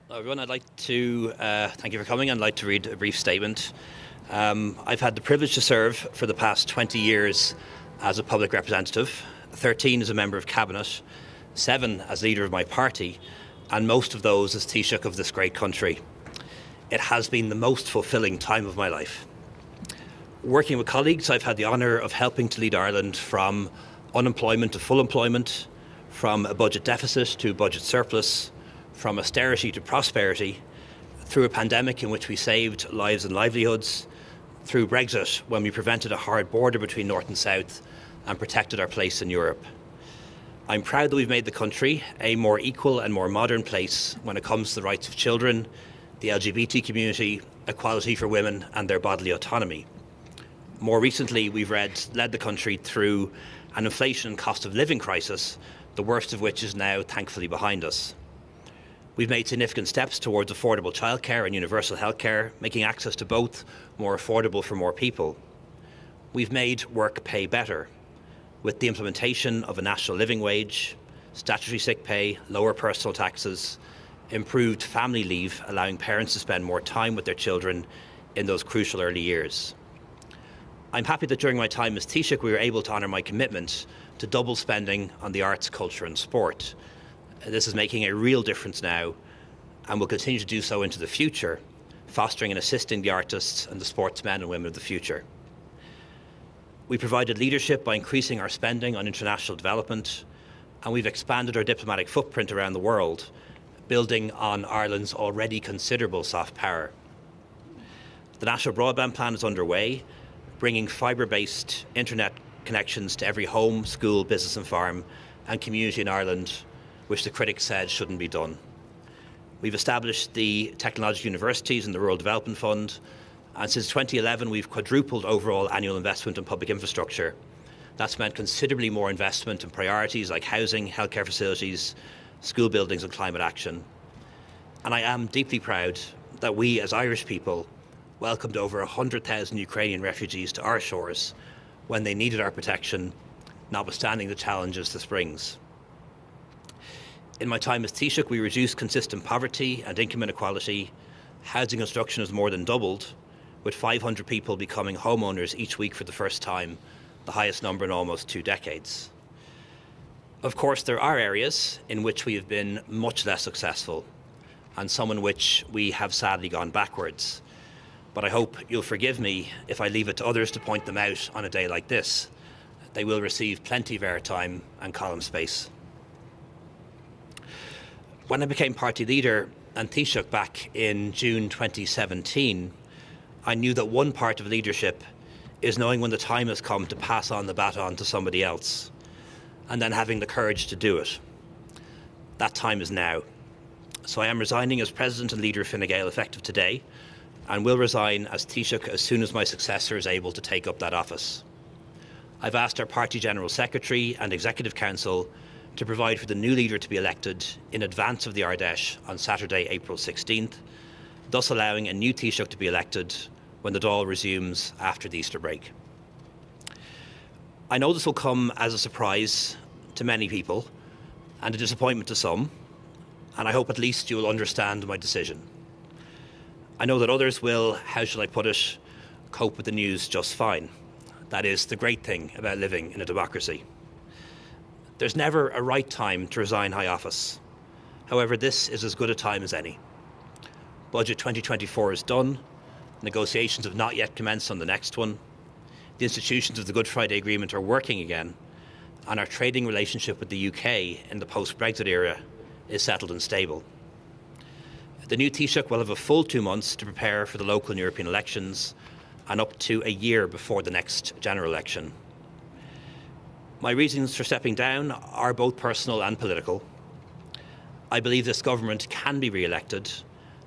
Hello everyone, I'd like to thank you for coming. I'd like to read a brief statement. I've had the privilege to serve for the past 20 years as a public representative, 13 as a member of cabinet, 7 as leader of my party, and most of those as Taoiseach of this great country. It has been the most fulfilling time of my life. Working with colleagues, I've had the honour of helping to lead Ireland from unemployment to full employment, from a budget deficit to budget surplus, from austerity to prosperity, through a pandemic in which we saved lives and livelihoods, through Brexit when we prevented a hard border between North and South and protected our place in Europe. I'm proud that we've made the country a more equal and more modern place when it comes to the rights of children, the LGBT community, equality for women and their bodily autonomy. More recently, we've led the country through an inflation and cost of living crisis, the worst of which is now thankfully behind us. We've made significant steps towards affordable childcare and universal healthcare, making access to both more affordable for more people. We've made work pay better, with the implementation of a national living wage, statutory sick pay, lower personal taxes, improved family leave, allowing parents to spend more time with their children in those crucial early years. I'm happy that during my time as Taoiseach we were able to honour my commitment to double spending on the arts, culture and sport. This is making a real difference now and will continue to do so into the future, fostering and assisting the artists and the sportsmen and women of the future. We provided leadership by increasing our spending on international development, and we've expanded our diplomatic footprint around the world, building on Ireland's already considerable soft power. The National Broadband Plan is underway, bringing fibre-based internet connections to every home, school, business and farm and community in Ireland, which the critics said shouldn't be done. We've established the technological universities and the Rural Development Fund, and since 2011 we've quadrupled overall annual investment in public infrastructure. That's meant considerably more investment in priorities like housing, healthcare facilities, school buildings and climate action. And I am deeply proud that we as Irish people welcomed over 100,000 Ukrainian refugees to our shores when they needed our protection, notwithstanding the challenges this brings. In my time as Taoiseach, we reduced consistent poverty and income inequality. Housing construction has more than doubled, with 500 people becoming homeowners each week for the first time, the highest number in almost 2 decades. Of course, there are areas in which we have been much less successful, and some in which we have sadly gone backwards. But I hope you'll forgive me if I leave it to others to point them out on a day like this. They will receive plenty of airtime and column space. When I became party leader and Taoiseach back in June 2017, I knew that one part of leadership is knowing when the time has come to pass on the baton to somebody else, and then having the courage to do it. That time is now. So I am resigning as President and Leader of Fine Gael effective today, and will resign as Taoiseach as soon as my successor is able to take up that office. I've asked our Party General Secretary and Executive Council to provide for the new leader to be elected in advance of the Ardèche on Saturday, April 16th, thus allowing a new Taoiseach to be elected when the Dáil resumes after the Easter break. I know this will come as a surprise to many people and a disappointment to some, and I hope at least you will understand my decision. I know that others will, how shall I put it, cope with the news just fine. That is the great thing about living in a democracy. There's never a right time to resign high office. However, this is as good a time as any. Budget 2024 is done. Negotiations have not yet commenced on the next one. The institutions of the Good Friday Agreement are working again, and our trading relationship with the UK in the post-Brexit era is settled and stable. The new Taoiseach will have a full 2 months to prepare for the local and European elections, and up to a year before the next general election. My reasons for stepping down are both personal and political. I believe this government can be re-elected,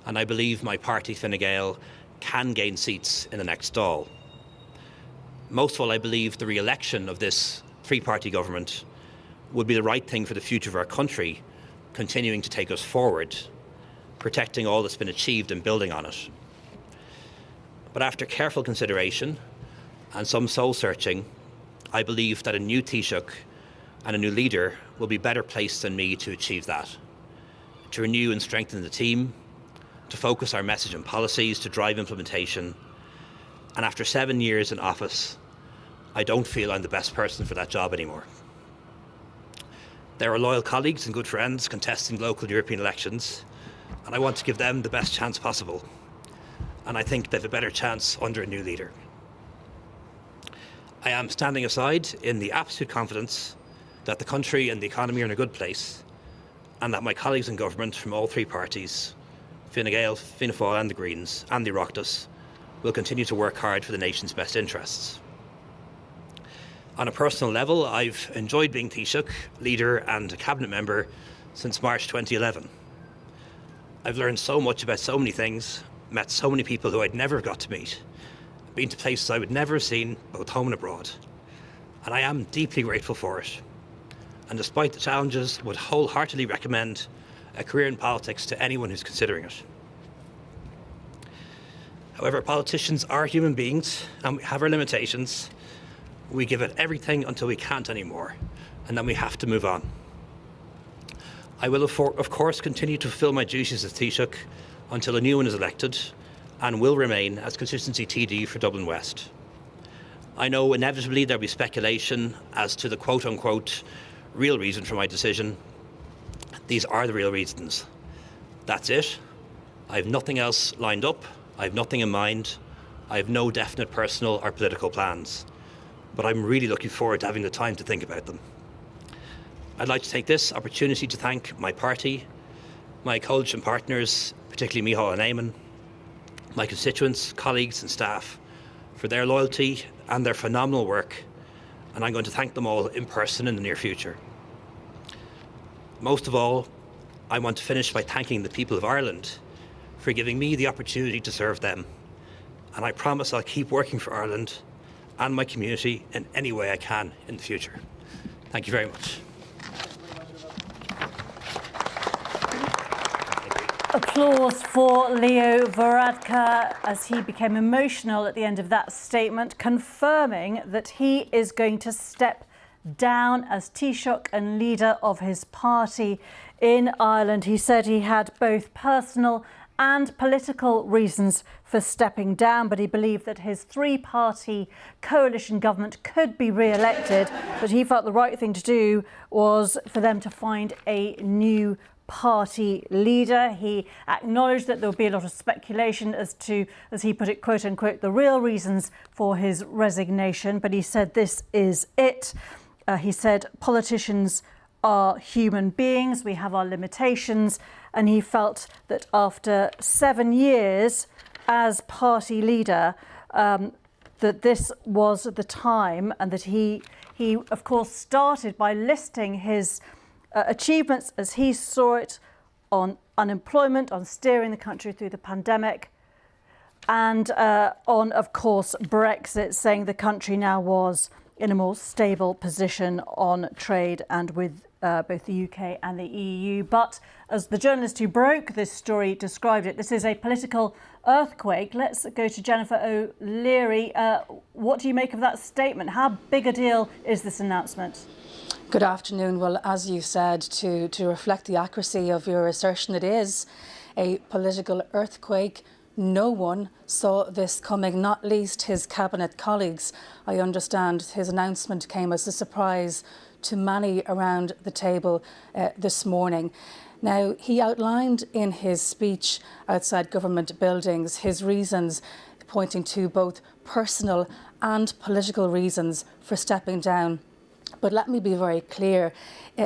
and I believe my party, Fine Gael, can gain seats in the next Dáil. Most of all, I believe the re-election of this three-party government would be the right thing for the future of our country, continuing to take us forward, protecting all that's been achieved and building on it. But after careful consideration and some soul-searching, I believe that a new Taoiseach and a new leader will be better placed than me to achieve that, to renew and strengthen the team, to focus our message and policies, to drive implementation. And after 7 years in office, I don't feel I'm the best person for that job anymore. There are loyal colleagues and good friends contesting local European elections, and I want to give them the best chance possible. And I think they have a better chance under a new leader. I am standing aside in the absolute confidence that the country and the economy are in a good place, and that my colleagues in government from all three parties, Fine Gael, Fianna Fáil and the Greens and the Oireachtas, will continue to work hard for the nation's best interests. On a personal level, I've enjoyed being Taoiseach, leader and a cabinet member since March 2011. I've learned so much about so many things, met so many people who I'd never got to meet, been to places I would never have seen, both home and abroad. And I am deeply grateful for it. And despite the challenges, would wholeheartedly recommend a career in politics to anyone who's considering it. However, politicians are human beings and we have our limitations. We give it everything until we can't anymore, and then we have to move on. I will, of course, continue to fulfil my duties as Taoiseach until a new one is elected, and will remain as constituency TD for Dublin West. I know inevitably there'll be speculation as to the quote-unquote real reason for my decision. These are the real reasons. That's it. I have nothing else lined up. I have nothing in mind. I have no definite personal or political plans. But I'm really looking forward to having the time to think about them. I'd like to take this opportunity to thank my party, my coalition partners, particularly Micheál and Eamon, my constituents, colleagues and staff for their loyalty and their phenomenal work, and I'm going to thank them all in person in the near future. Most of all, I want to finish by thanking the people of Ireland for giving me the opportunity to serve them, and I promise I'll keep working for Ireland and my community in any way I can in the future. Thank you very much. Applause for Leo Varadkar as he became emotional at the end of that statement, confirming that he is going to step down as Taoiseach and leader of his party in Ireland. He said he had both personal and political reasons for stepping down, but he believed that his three-party coalition government could be re-elected, but he felt the right thing to do was for them to find a new party leader. He acknowledged that there would be a lot of speculation as to, as he put it, quote unquote, the real reasons for his resignation, but he said this is it. He said politicians are human beings, we have our limitations, and he felt that after 7 years as party leader, that this was the time, and that he of course started by listing his achievements as he saw it on unemployment, on steering the country through the pandemic, and on, of course, Brexit, saying the country now was in a more stable position on trade and with both the UK and the EU. But as the journalist who broke this story described it, this is a political earthquake. Let's go to Jennifer O'Leary. What do you make of that statement? How big a deal is this announcement? Good afternoon. Well, as you said, to reflect the accuracy of your assertion, it is a political earthquake. No one saw this coming, not least his cabinet colleagues. I understand his announcement came as a surprise to many around the table this morning. Now, he outlined in his speech outside government buildings his reasons, pointing to both personal and political reasons for stepping down. But let me be very clear,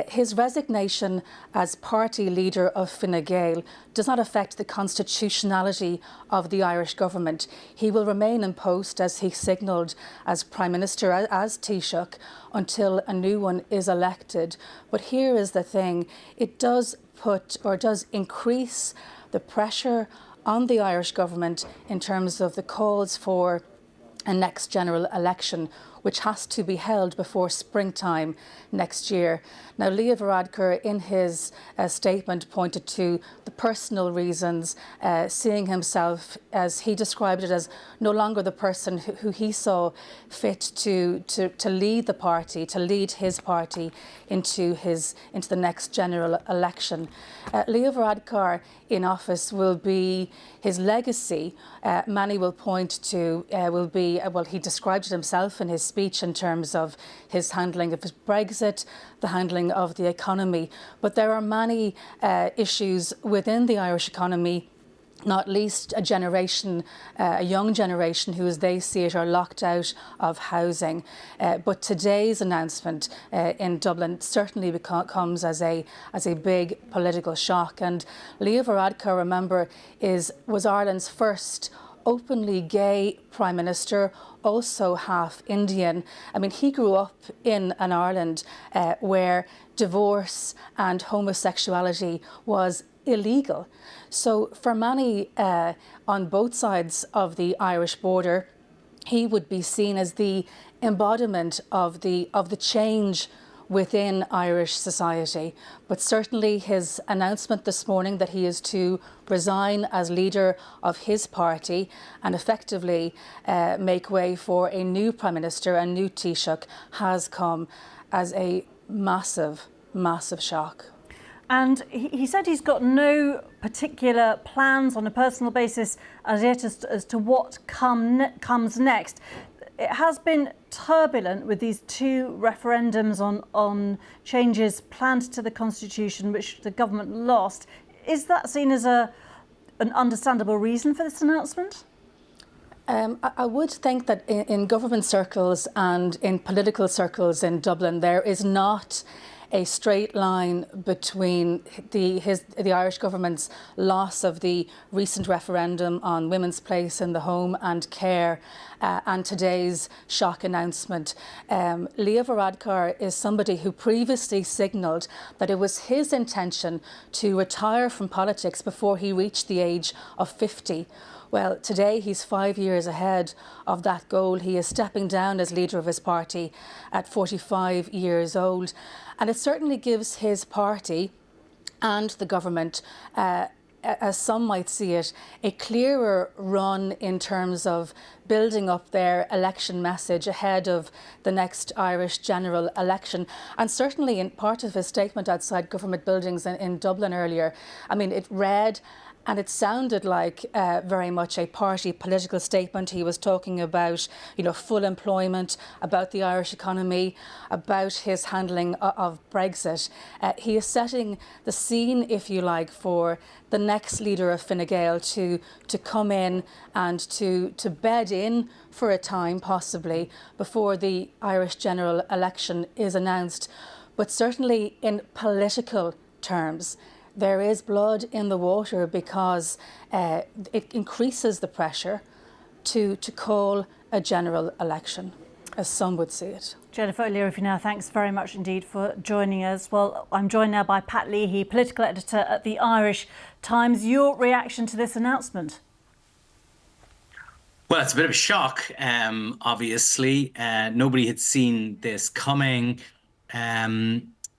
his resignation as party leader of Fine Gael does not affect the constitutionality of the Irish government. He will remain in post, as he signalled, as Prime Minister, as Taoiseach, until a new one is elected. But here is the thing, it does put, or does increase, the pressure on the Irish government in terms of the calls for a next general election, which has to be held before springtime next year. Now, Leo Varadkar, in his statement, pointed to the personal reasons, seeing himself, as he described it, as no longer the person who he saw fit to lead the party, to lead his party into the next general election. Leo Varadkar in office will be his legacy. Many will point to will be he described it himself in his speech in terms of his handling of Brexit, the handling of the economy. But there are many issues within the Irish economy, not least a generation, a young generation who, as they see it, are locked out of housing. But today's announcement in Dublin certainly comes as a big political shock. And Leo Varadkar, remember, was Ireland's first openly gay Prime Minister, also half Indian. I mean, he grew up in an Ireland where divorce and homosexuality was illegal. So for many on both sides of the Irish border, he would be seen as the embodiment of the change within Irish society. But certainly his announcement this morning that he is to resign as leader of his party and effectively make way for a new Prime Minister, a new Taoiseach, has come as a massive, massive shock. And he said he's got no particular plans on a personal basis as yet as to what comes next. It has been turbulent with these two referendums on changes planned to the Constitution, which the government lost. Is that seen as an understandable reason for this announcement? I would think that in government circles and in political circles in Dublin, there is not a straight line between the Irish government's loss of the recent referendum on women's place in the home and care and today's shock announcement. Leo Varadkar is somebody who previously signalled that it was his intention to retire from politics before he reached the age of 50. Well, today he's 5 years ahead of that goal. He is stepping down as leader of his party at 45 years old. And it certainly gives his party and the government, as some might see it, a clearer run in terms of building up their election message ahead of the next Irish general election. And certainly in part of his statement outside government buildings in Dublin earlier, I mean, it read and it sounded like very much a party political statement. He was talking about, full employment, about the Irish economy, about his handling of Brexit. He is setting the scene, if you like, for the next leader of Fine Gael to come in and to bed in for a time, possibly, before the Irish general election is announced. But certainly in political terms, there is blood in the water because it increases the pressure to call a general election, as some would see it. Jennifer O'Leary, now, thanks very much indeed for joining us. Well, I'm joined now by Pat Leahy, political editor at the Irish Times. Your reaction to this announcement? Well, it's a bit of a shock, obviously. Nobody had seen this coming.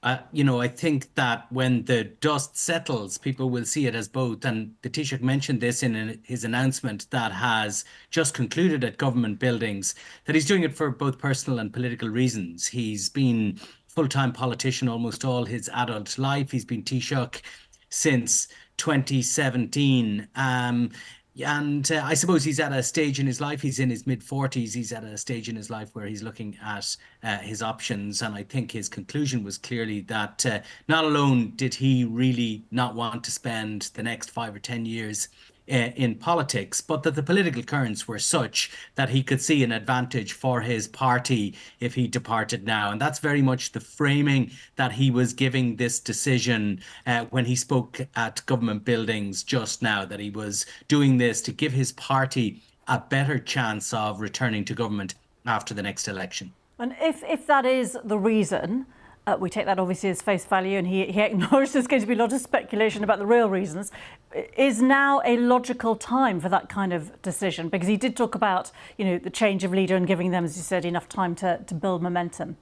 I think that when the dust settles, people will see it as both. And the Taoiseach mentioned this in his announcement that has just concluded at government buildings, that he's doing it for both personal and political reasons. He's been full-time politician almost all his adult life. He's been Taoiseach since 2017. And I suppose he's at a stage in his life, he's in his mid-40s, he's at a stage in his life where he's looking at his options. And I think his conclusion was clearly that not alone did he really not want to spend the next 5 or 10 years in politics, but that the political currents were such that he could see an advantage for his party if he departed now. And that's very much the framing that he was giving this decision when he spoke at government buildings just now, that he was doing this to give his party a better chance of returning to government after the next election. And if that is the reason, We take that obviously as face value, and he acknowledged there's going to be a lot of speculation about the real reasons. Is now a logical time for that kind of decision? Because he did talk about, the change of leader and giving them, as you said, enough time to build momentum.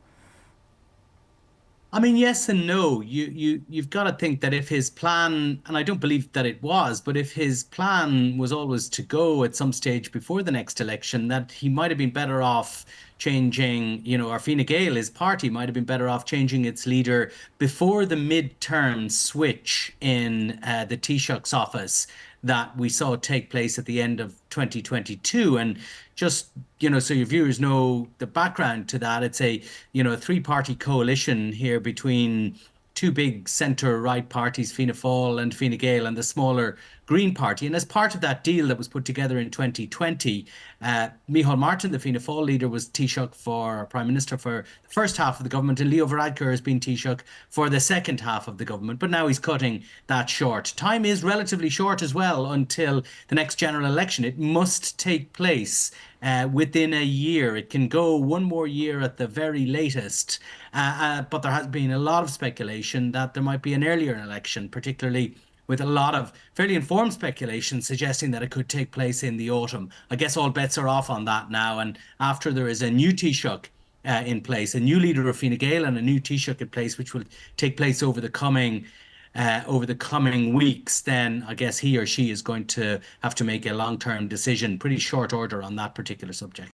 I mean, yes and no. You've got to think that if his plan, and I don't believe that it was, but if his plan was always to go at some stage before the next election, that he might have been better off changing, or Fine Gael, his party, might have been better off changing its leader before the midterm switch in the Taoiseach's office that we saw take place at the end of 2022. And just, so your viewers know the background to that, it's a, three-party coalition here between two big centre-right parties, Fianna Fáil and Fine Gael, and the smaller Green Party. And as part of that deal that was put together in 2020, Micheál Martin, the Fianna Fáil leader, was Taoiseach for Prime Minister for the first half of the government, and Leo Varadkar has been Taoiseach for the second half of the government. But now he's cutting that short. Time is relatively short as well until the next general election. It must take place within a year. It can go one more year at the very latest. But there has been a lot of speculation that there might be an earlier election, particularly with a lot of fairly informed speculation suggesting that it could take place in the autumn. I guess all bets are off on that now. And after there is a new Taoiseach in place, a new leader of Fine Gael and a new Taoiseach in place, which will take place over the coming weeks, then I guess he or she is going to have to make a long-term decision, pretty short order on that particular subject.